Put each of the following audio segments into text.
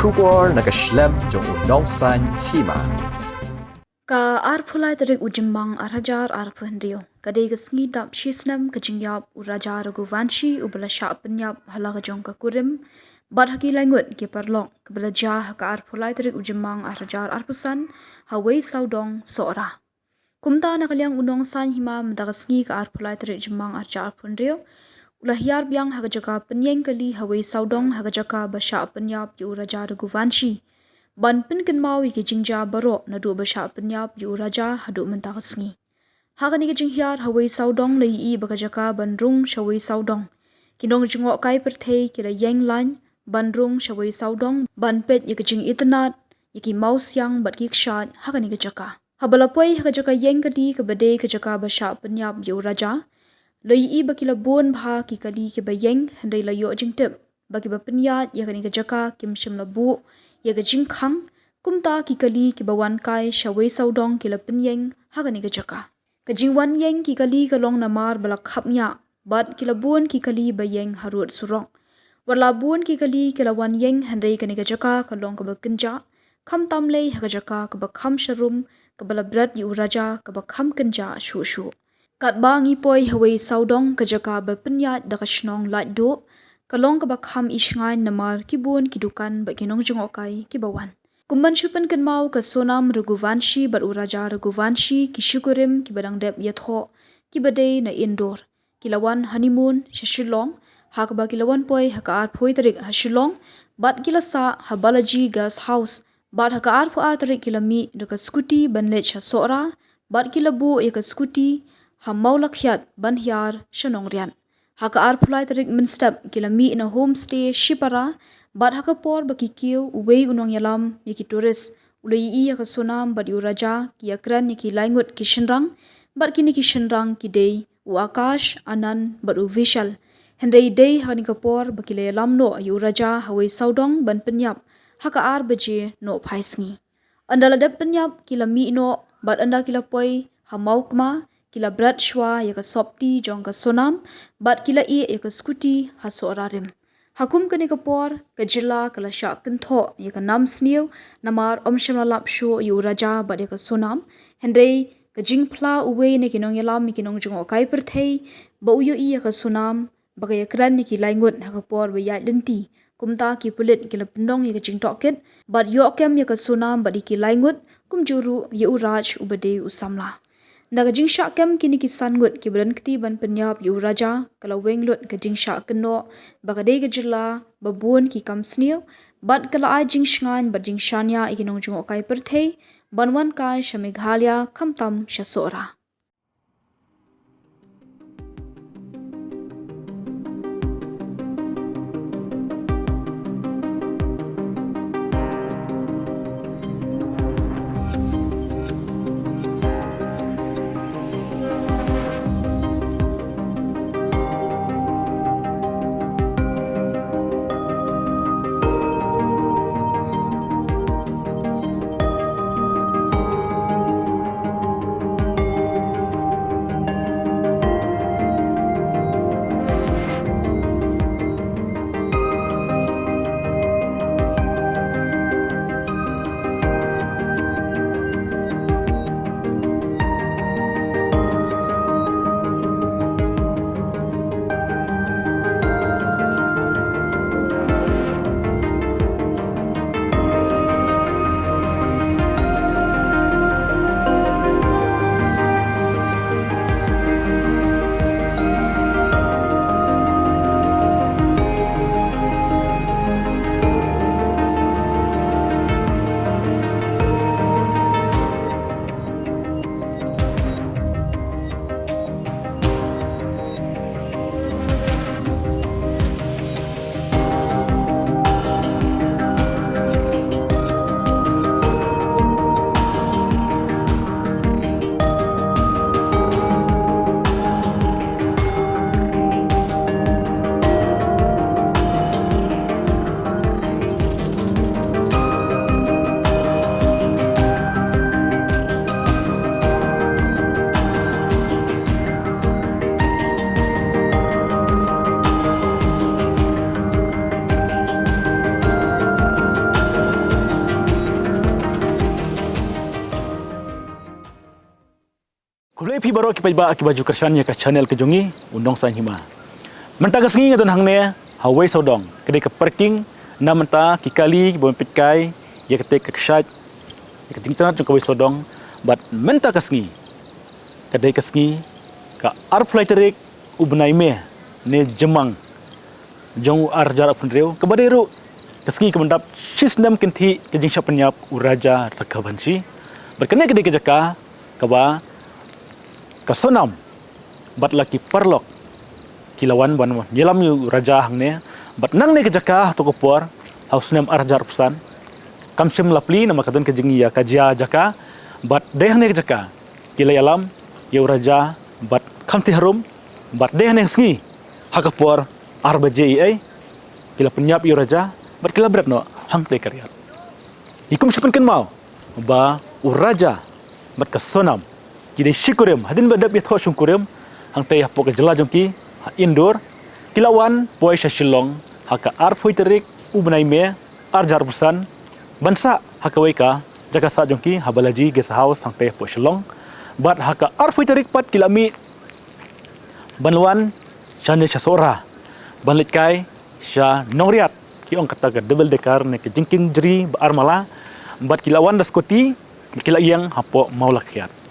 Shubor Snem Hima. Ka arphulai tarik ujimbang arhajar arphendio. Kadai ka snidap Snem ka Pynïap urajar guvanshi ubala Pynïap Hala ka Kurim. Bad haki langut ke parlok ke belajah ka arphulai tarik ujimbang arhajar arpusan ha Weisawdong soora. Kumta na kaliang unong san Hima madagasngi ka arphulai tarik ujimbang arhajar arphendio. Ulah hiar biang ha jaka penyeng kali ha Weisawdong ha jaka Pynïap yu urajar guvanshi. Ban pinkin mau iki Jingshah barok na du basha Pynïap yu raja hadu mentagasngi. Haka ni Jingshah ha Weisawdong lai I bakajaka bandrung sha Weisawdong. Ki Nongjngohkai perthei ki la yeng lan bandrung sha Weisawdong ban pet yiki jing itnat yiki mau siang bat kikshat haka ni jaka. Habalapoi haka jaka yeng kadi ke bade ke jaka basha Pynïap yu raja. Lai I bakila bon bha ki kali ke bayeng hendai la yo jingtip bagi ba Pynïap yakani ke jaka kim shim la bu ya ga Jingkhang kumta ki kali ki bawan kai sha Weisawdong ki la penyeng ha ni ga jaka ka jingwan yeng ki kali ka long namar bala khapnya bad ki la bun ki kali bayeng harut surong warla bun ki kali ki la wan yeng handai ka ni ga jaka ka long ka ba kinja kham tamle ha ga jaka ka ba kham sharum ka bala brat yu raja ka ba kham kinja shu shu kat ba ngi poi ha Weisawdong ka jaka ba Pynïap da ka shnong la do kalong ka bakham ishngai namar ki bun ki dukan ba ki Nongjngohkai ki bawan kumban shupan kan mau ka sonam ruguvanshi bar uraja ruguvanshi ki Kurim ki badang dep yatho ki badai na indoor ki lawan honeymoon shishilong hak ba ki lawan poi hak ar phoi tarik hashilong bat ki la sa ha balaji gas house bat hak ar pho tarik ki la mi ka scooty banle cha sora bat ki la bu ya ka scooty ha maulakhyat ban hyar shanongrian haka arphulai tarik minstep kila mi na homestay shipara bad haka por baki kiu uwei unong yalam yaki tourist ulai I yaka sonam bad uraja ki yakran yaki laingut ki shinrang bad kini ki shinrang ki dei u akash anan bad u vishal hendai dei hani ka por baki le yalam no uraja ha Weisawdong ban Pynïap haka ar baje no phaisngi andala dep Pynïap kila mi no bad anda kila poi ha maukma kila brat shwa yaka sopti jong ka sonam bat kila I yaka scooty ha sorarim hakum kani ka por ka jilla kala sha kintho yaka nam sniu namar omshimla lap sho yu raja bat yaka sonam hendai ka jingpla uwe ne kinong yalam ki Nongjngohkai perthei ba uyo I yaka sonam ba ka yakran ni ki laingut ha ka por ba ya lenti kumta ki pulit kila pendong yaka jingtokit bat yokem yaka sonam ba ki laingut kumjuru ye uraj ubade usamla Naga Jingshah kem kini ki sangut ki berhenti ban Pynïap yu raja kalau wenglut ke Jingshah keno bakadei ke jilla babun ki kam sniu bad kala ai Jingshngan bad Jingshanya iki Nongjngohkai perthei banwan kai shamighalia khamtam shasora pi baru kita baju kersannya ke channel ke jongi undong san Hima. Mentah kesengi ngadon hangne Weisawdong kedai ke parking na mentah kikali bon pitkai ya ketek ke ksat ya keting tanat ke Weisawdong bat mentah kesengi kedai kesengi ka arflai terik ubnai me ne jemang jong arjar apundreu ke baderu kesengi ke mendap Snem kenti ke Jingshah Pynïap uraja rakabansi berkenai kedai ke jaka kaba kasonam bat laki parlok kilawan ban yelam yu raja hangne bat nang ne kejaka to kopor haus nem arjar pesan kamsim lapli nama kadon kejingi ya kajia jaka bat deh ne kejaka kilai alam yu raja bat kamti harum bat deh ne sngi hakapor arbaje ai kila Pynïap yu raja bat kila berat no hang te karyat ikum sipan ken mau ba uraja bat kasonam kidai Kurim hadin badap ya tho Kurim hang teh pok jela jongki indoor kilawan poi shilong haka arfoi terik ubnai me arjar busan bansa haka weka jaga sa jongki habalaji guest house hang teh po shilong bat haka arfoi terik pat kilami banwan shane shasora banlit kai sha nongriat ki ong kata double decker ne ke jingking jeri armala bat kilawan daskoti kila yang hapo maulakhiat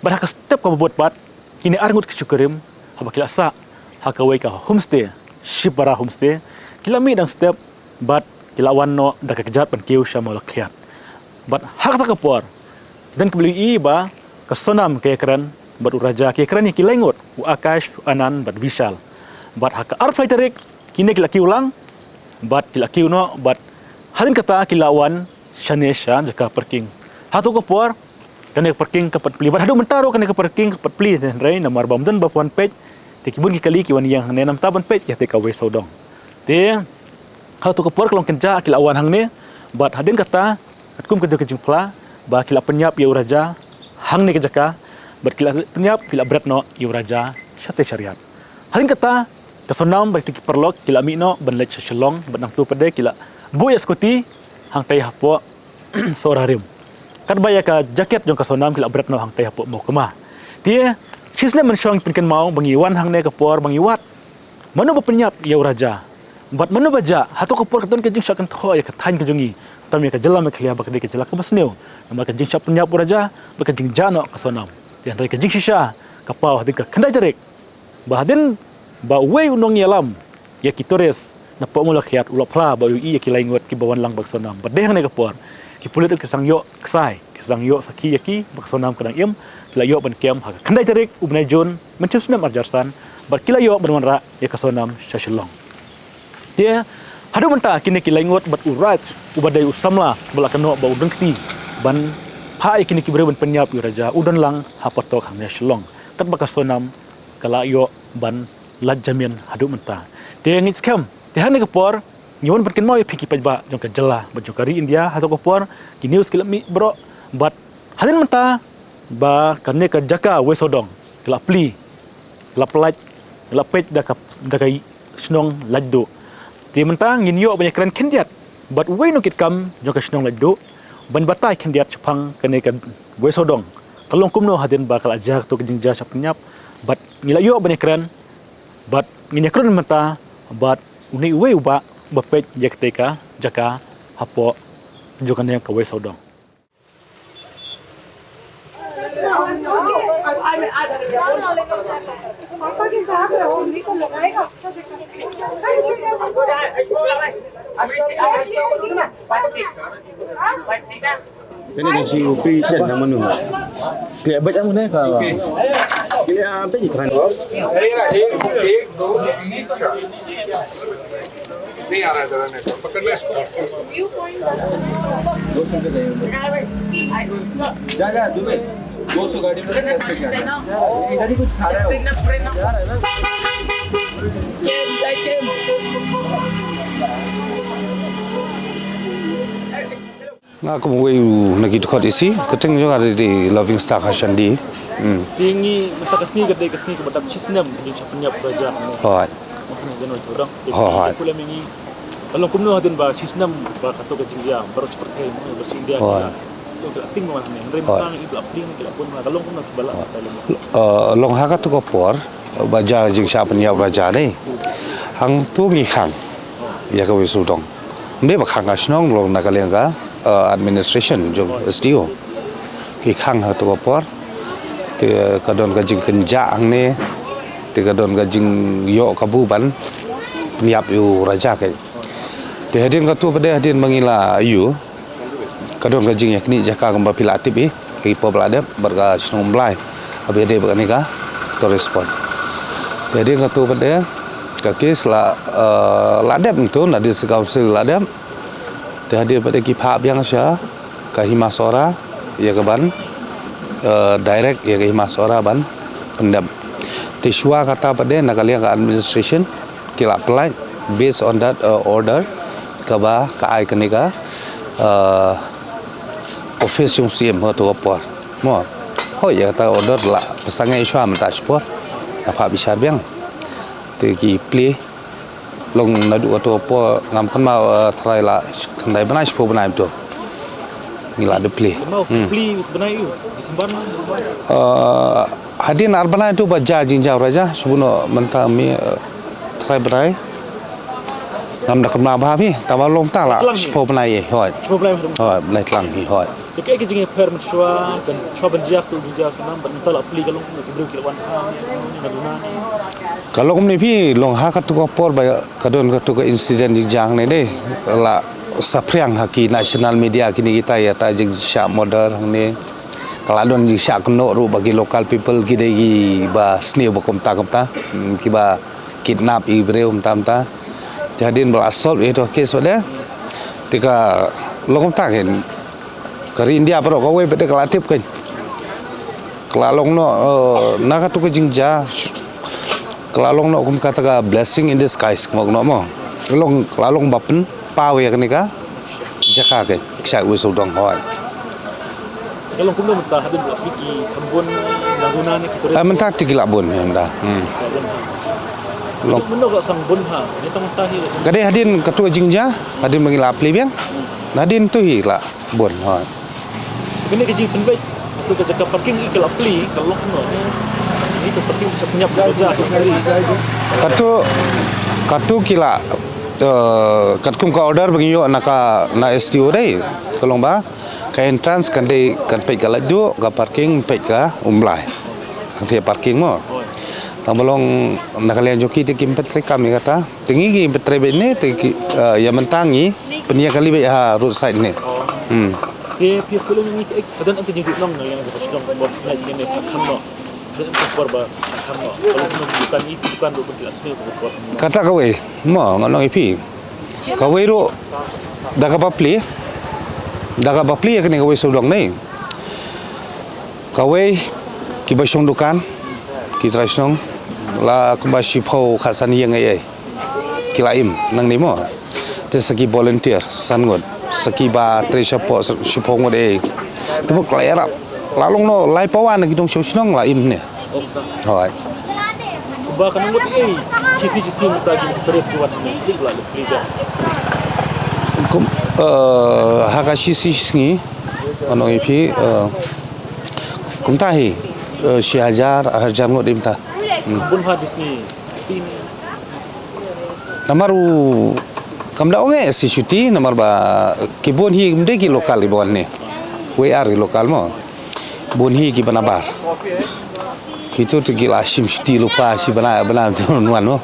Bahaka step ka buat bat kini arngut ke Kurim haba kila sa haka weka homestay shipara homestay kila mi dang step bat kila wanno da kejat pan kiu sha malakhiat bat hak ta kapor dan kebeli i ba kasonam ke ekran bat uraja ke ekran ki lengot u akash anan bat vishal bat haka arfai terik kini kila kiu ulang bat kila kiu no bat hadin kata kila wan shanesha jaka parking hatu kapor kena parking kapat peli badhadu mentaro kena parking kapat peli rai namar bamdan bapuan pej te kibun kali kiwan yang nenam taban pej ya te ka Weisawdong te hatu kapor kalong kenja kila awan hangne bat hadin kata atkum ke jingpla ba kila Pynïap ya uraja hangne ke jaka bat kila Pynïap kila berat no ya uraja syate syariat hadin kata kasonam berarti perlok kila mi no banlet shalong banang tu pede kila bu ya skuti hang tai hapo sorarim kan baya ka jaket jong kasonam kila berat no hang teh po mo kema tie Snem mensyong pinken mau bangiwan hang ne kapor bangiwat manu ba Pynïap ya uraja bat manu baja hatu kapor katon ke Jingshah kan tho ya kathan ke jongi tam ya ka jelam ke liya ba ke jelak ke basneu nama ke Jingshah Pynïap uraja ba ke jingjano kasonam tian rai ke Jingshah kapau hadin ka kandai tarik ba hadin ba wei unong yalam ya kitores na po mo lakhiat ulap pla ba ui ya kilaingot ki bawan lang bagsonam ba deh ne kapor kipulit ke sangyo ksai ke sangyo saki yaki baksonam kadang im kila yo ban kem ha kandai tarik ubnai jon mencem Snem arjarsan bar kila yo bermanra ya kasonam shashilong dia hadu menta kini kilaingot bat uraj ubadai usamla bala kano ba udang kti ban pa kini kibre ban Pynïap uraja udan lang hapatok hang shilong kat bakasonam kala yo ban lajamian hadu menta dia ngits kem dia ne kapor nyawan berken mau piki pajba jong ka jela bajong kari India hato kopor kini us kilami bro bat hadin menta ba kanne ka jaka Weisawdong kila pli kila pelaj kila pej da kai snong laddo ti menta ngin yo banyak keren kendiat bat wei no kit kam jong ka snong laddo ban batai kendiat chapang kanne ka Weisawdong kalong kumno hadin ba kala ajak to Jingshah Pynïap bat ngila yo banyak keren bat nginya keren menta bat uni wei uba bapet jakteka jaka hapo jokan yang ke Weisawdong Ini nasi upi sen yang mana? Kaya baca mo na ka. Kaya apa sih kan? नहीं आ रहा है जरा नेटवर्क पकड़ ले इसको जा दुबई 200 गाड़ी में कैसे क्या इधर ही कुछ खा रहे हो aku mau lagi dekat isi keteng juga ada di loving star Hashandi tingi menta kesni kedai kesni ke batap Snem Jingshah Pynïap uraja hot jangan Weisawdong hot kula mingi kalau kumno hadin ba Snem ba kato ke India baru seperti ini bersih India tu ting mana ni. Rempang itu apling kita pun kalau pun nak balak. Long hakat tu kopor baja Jingshah Pynïap raja ni. Hang tu ngikang. Ya ka Weisawdong. Mbe bakhang asnong long nakalianga administration jong SDO. Ngikang ha tu kopor. Te kadon gajing kenja hang ni. Te kadon gajing yo kabuban Pynïap yu raja kai. Te hadin ka tu pada hadin mangila ayu. Kadon gajing yakni jaka kamba pila atip ki po belada berga snong blai. Abi de begani ka to respond. Jadi ngatu pada kakis la ladap tu nak di sekausil ladap. Hadir pada ki phap yang sya ka Hima sora ya ke ban direct ya ke Hima sora ban pendam. Tiswa kata pada nakalia ka administration kila apply based on that order ka ba ka ai kenika office yung CM ho tu apa. Mo. Ho ya kata order la pasangan iswa menta sport. Apa bisa biang tegi play long nadu atau apa ngam kan mau try la kendai benai sepo benai tu ngila de play Play benai you Disembar hadin ar benai tu baja Jingshah raja subuno menta mi try benai ngam dak ma ba pi tawa long ta la sepo benai hoi benai tlang hi hoi Dekat ke jingnya per mencuba dan cuba berjak tu berjak senam bental apli kalau nak beri kilawan ni. Kalau kami pi long ha katu kopor ba kadon katu ke insiden jang ni deh la sapriang haki national media kini kita ya ta Jingshah modern ni kaladon Jingshah keno ru bagi local people gidegi ba snew ba komta kiba kidnap ibreu tamta jadin bal assault itu kes pada tika long komta kan Kari India perok kau pada kelatip kan, kelalong no nak tu ke Jingshah, kelalong no kum kata ka blessing in disguise mau no mo, kelalong bapen pau ya kenika, jaka kan, kisah Weisawdong hoi. Kalau kum no mentah hadin buat biki kambun bangunan ni kita. Mentah tiga labun mentah. Long. Menurut sang bun ha, ni tang mentah ni. Kadai hadin ketua Jingshah, hadin mengilap apli biang, hadin tu hilah bun hoi. Kini kerja penbaik tu kerja parking kalau apli kalau ni ke parking bisa Pynïap kerja katu kila katkum ka order bagi yo naka na STO dai kalau ba ka entrance kan dei kan pe ka laju ka parking pe ka umlai hang parking mo tambolong nakalian joki te kim petre kami kata tingi gi petre be ne te ya mentangi Pynïap kali be ha roadside ne Pihak kalau ni kadang nanti jadi nong yang berpasang buat naik ni kamno dan impor ba kamno kalau bukan itu bukan untuk asmi buat kata kawe mo ngonong ipi kawe ro daga papli ya kini kawe Weisawdong ni kawe kibasong dukan kitrasnong la kumbashi pau khasan yang ai kilaim nang ni mo te segi volunteer sangot saki ba tresapo sipong de tebuk layarap lalong no lai pawan gidong sosnong la im ne hoi ba kan ngot cisi mutagi terus buat ni pula liga kum hakashi sisngi ono ipi kum tahi si hajar ngot imta bun hadis ni namaru kamda onge si cuti nomor ba kibun hi mde ki lokal di bawah ni we are lokal mo bun hi ki banabar itu tu ki lasim cuti lupa si bana tu nuan mo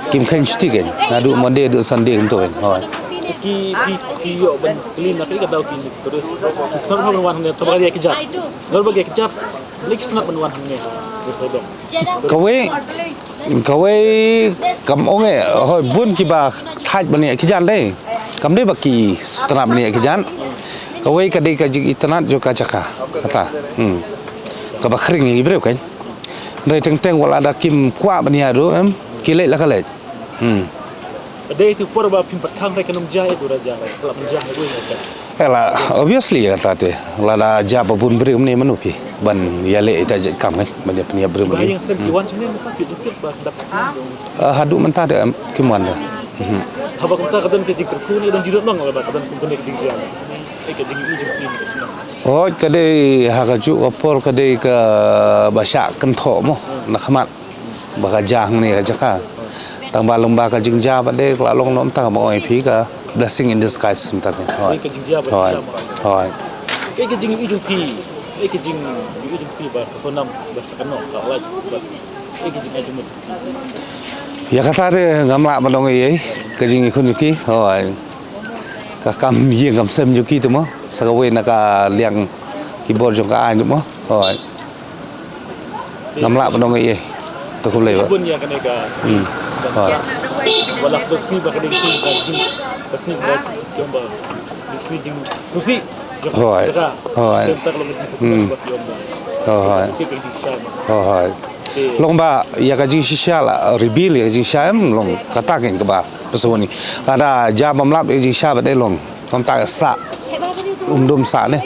kim khan cuti kan ngadu monde du sunday untuk kan oh ki yo ben clean nak ikut ki terus senang menuan ni terbagi kejap terbagi kejap lagi senang menuan ni kawe kam onge hoi bun ki ba thaj bani kijan dei kam dei baki setengah bani kijan kawe kadai kaji itnat jo kacaka kata ka bakhring ni ibreu kan dei teng wala ada kim kwa bani adu kile la kale Ada itu pura pimpat kang mereka Nongjngohkai itu raja kalau Nongjngohkai itu kan. Ela obviously kata te lada japa pun beri ni manupi ban yale ita je kam kan ban Pynïap beri Yang sembilan sebenarnya mereka juga dapat hadu mentah de kiman dah Haba kumta kadon ke jing kerku ni dan jirut nong ba kadon kumta ke jing dia. Ke jing ni jing ni. Oh kadai hakaju kapor kadai ke basya kentho mo nakhamat bakajang ni kajaka tang balong ba ka Jingshah ba de la long nom ta mo ai phi ka blessing in disguise sum ta Ke jing dia ba. hoi Ke jing ni jing pi. Ke jing ni jing pi ba sonam ba sakano ka laj ba. Ke jing ai jing. ya kata de ngamla ba dong ai ka jing khun ki hoi ka kam yeng kam sem yuki tu mo sa ka we na ka liang keyboard jong ka ai tu mo hoi ngamla ba dong ai to ko le ba Bun ya kan ka. hoi Wala dok sini ba kadai sini ka jing. Pasni ba jomba. Sini jing. Susi. Hoi. Hoi. Kita kalau mesti sekolah buat jomba. hoi Ke jing syam. hoi long ba ya ka Jingshah la reveal ya Jingshah long kata ken ka ba pesoni ada ja mamlap ya Jingshah ba de long kom ta sa dum sa ne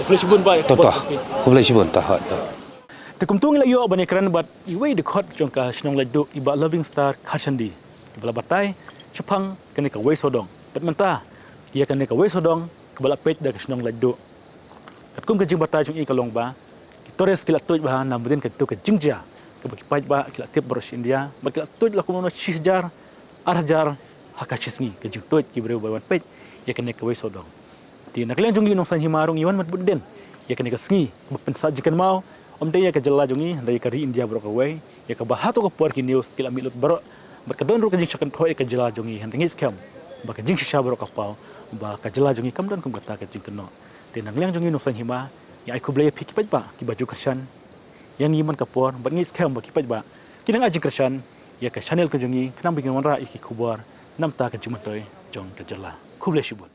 Boleh sebut ba. to ko le sibun ta ha to Tekumtung ila yo bani keran bat iwei de khot jongka snong ladu iba loving star khachandi bala batai chapang kene ka Weisawdong pat menta ia kene ka Weisawdong bala pet da snong ladu katkum ke jing batai jong i kalong ba Torres kila tuid bah namudin ke tu ke Jingshah ke bagi paj ba kila tip boros India ba kila tuid la kumono 6,000 8,000 hakachisngi ke jing tuid ki breu bawan pej ya kene ke Weisawdong ti naklen jong ni nong san himarong iwan mat budden ya kene ke sngi pensa jikan mau om dia ke jela jongi dari ke India bro ke wei ya ke bahato ke por ki news kila milut bro berkedon ru ke Jingshah kan thoi ke jela jongi hendingis kam ba ke Jingshah bro ka pau ba ke jela jongi kam dan kum kata ke jing keno ti naklen jongi nong san hima ya aku beli pik paj ba ki baju kersan yang iman kapor bangis kam ba ki paj ba kinang ajing kersan ya ke channel ke jongi kenam bingin wanra iki kubar nam ta ke jumatoi jong ke jela kuble shibun